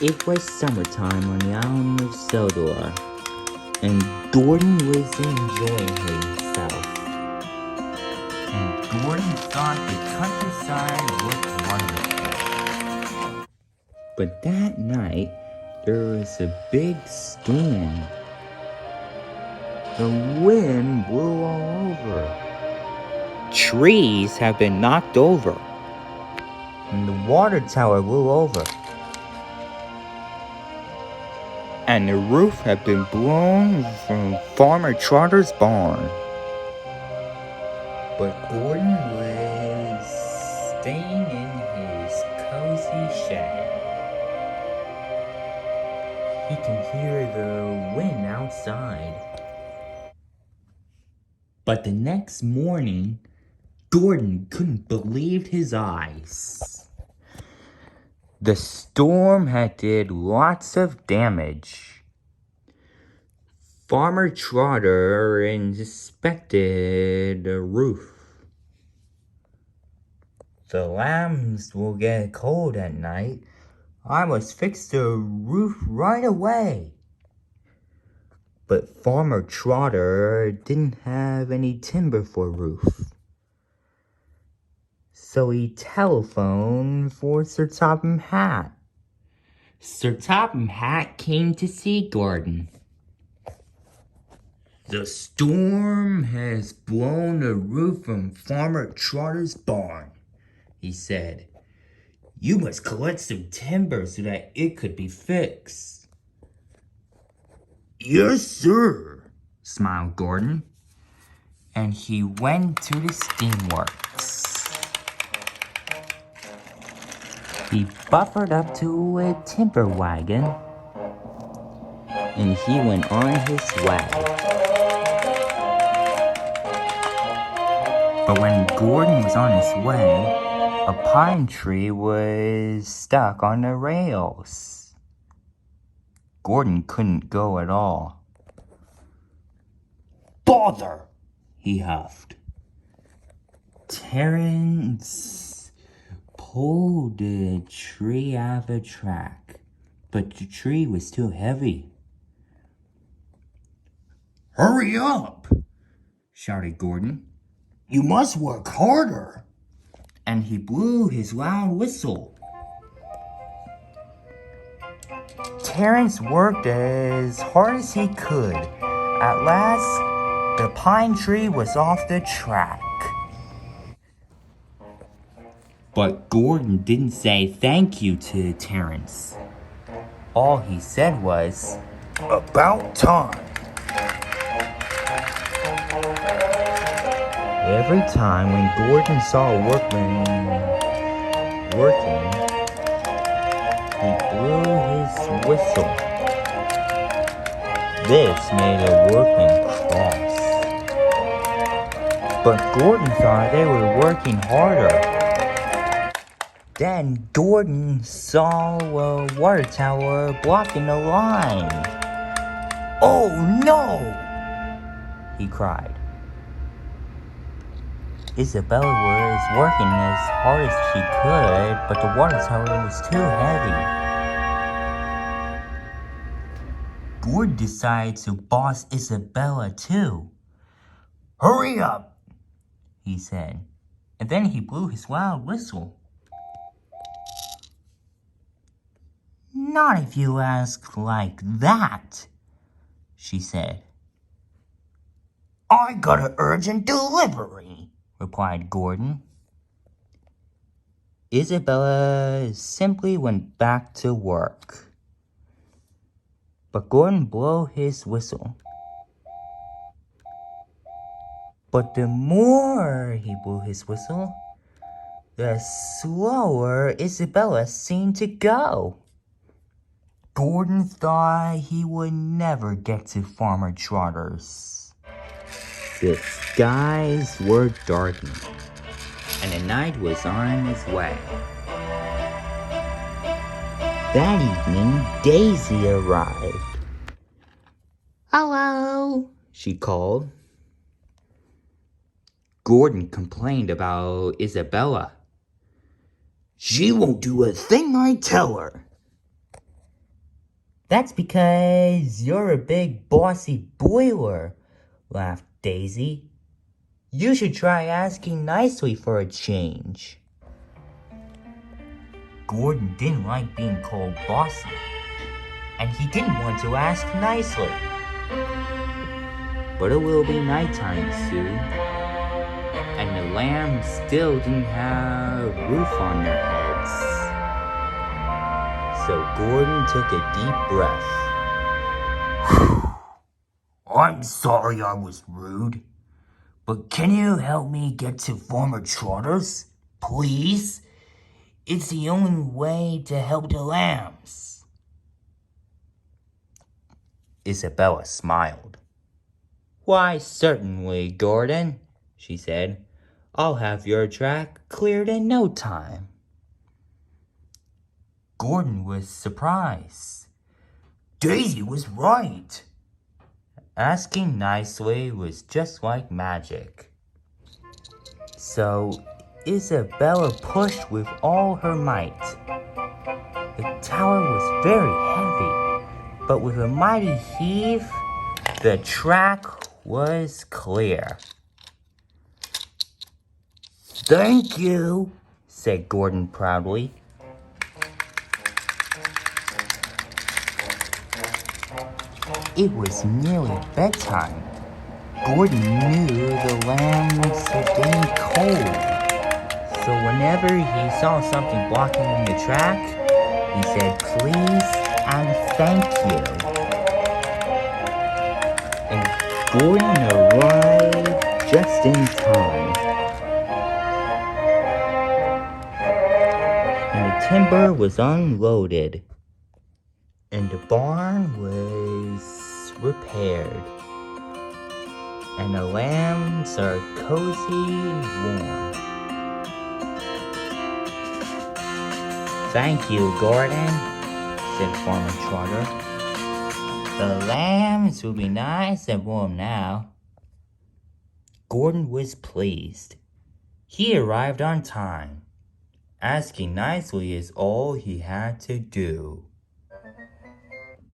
It was summertime on the island of Sodor, and Gordon was enjoying himself. And Gordon thought the countryside looked wonderful. But that night, there was a big storm. The wind blew all over. Trees have been knocked over, and the water tower blew over. And the roof had been blown from Farmer Trotter's barn. But Gordon was staying in his cozy shed. He can hear the wind outside. But the next morning, Gordon couldn't believe his eyes. The storm had did lots of damage. Farmer Trotter inspected the roof. The lambs will get cold at night. I must fix the roof right away. But Farmer Trotter didn't have any timber for roof. So he telephoned for Sir Topham Hatt. Sir Topham Hatt came to see Gordon. The storm has blown the roof from Farmer Trotter's barn, he said. You must collect some timber so that it could be fixed. Yes, sir, smiled Gordon. And he went to the steamworks. He buffered up to a timber wagon, and he went on his way. But when Gordon was on his way, a pine tree was stuck on the rails. Gordon couldn't go at all. Bother, he huffed. Terence pulled the tree out of the track, but the tree was too heavy. Hurry up, shouted Gordon. You must work harder. And he blew his loud whistle. Terence worked as hard as he could. At last, the pine tree was off the track. But Gordon didn't say thank you to Terence. All he said was, about time. Every time when Gordon saw a workman working, he blew his whistle. This made a workman cross. But Gordon thought they were working harder. Then Gordon saw a water tower blocking the line. Oh no! He cried. Isabella was working as hard as she could, but the water tower was too heavy. Gordon decided to boss Isabella too. Hurry up, he said, and then he blew his loud whistle. Not if you ask like that, she said. I got an urgent delivery, replied Gordon. Isabella simply went back to work. But Gordon blew his whistle. But the more he blew his whistle, the slower Isabella seemed to go. Gordon thought he would never get to Farmer Trotter's. The skies were darkening, and the night was on its way. That evening, Daisy arrived. Hello, she called. Gordon complained about Isabella. She won't do a thing I tell her. That's because you're a big bossy boiler, laughed Daisy. You should try asking nicely for a change. Gordon didn't like being called bossy, and he didn't want to ask nicely. But it will be nighttime soon, and the lambs still didn't have a roof on their heads. So Gordon took a deep breath. I'm sorry I was rude, but can you help me get to Farmer Trotter's, please? It's the only way to help the lambs. Isabella smiled. Why, certainly, Gordon, she said. I'll have your track cleared in no time. Gordon was surprised. Daisy was right. Asking nicely was just like magic. So Isabella pushed with all her might. The tower was very heavy, but with a mighty heave, the track was clear. Thank you, said Gordon proudly. It was nearly bedtime. Gordon knew the lambs had been cold. So whenever he saw something blocking the track, he said please and thank you. And Gordon arrived just in time. And the timber was unloaded. And the barn was repaired. And the lambs are cozy and warm. Thank you, Gordon, said Farmer Trotter. The lambs will be nice and warm now. Gordon was pleased. He arrived on time. Asking nicely is all he had to do.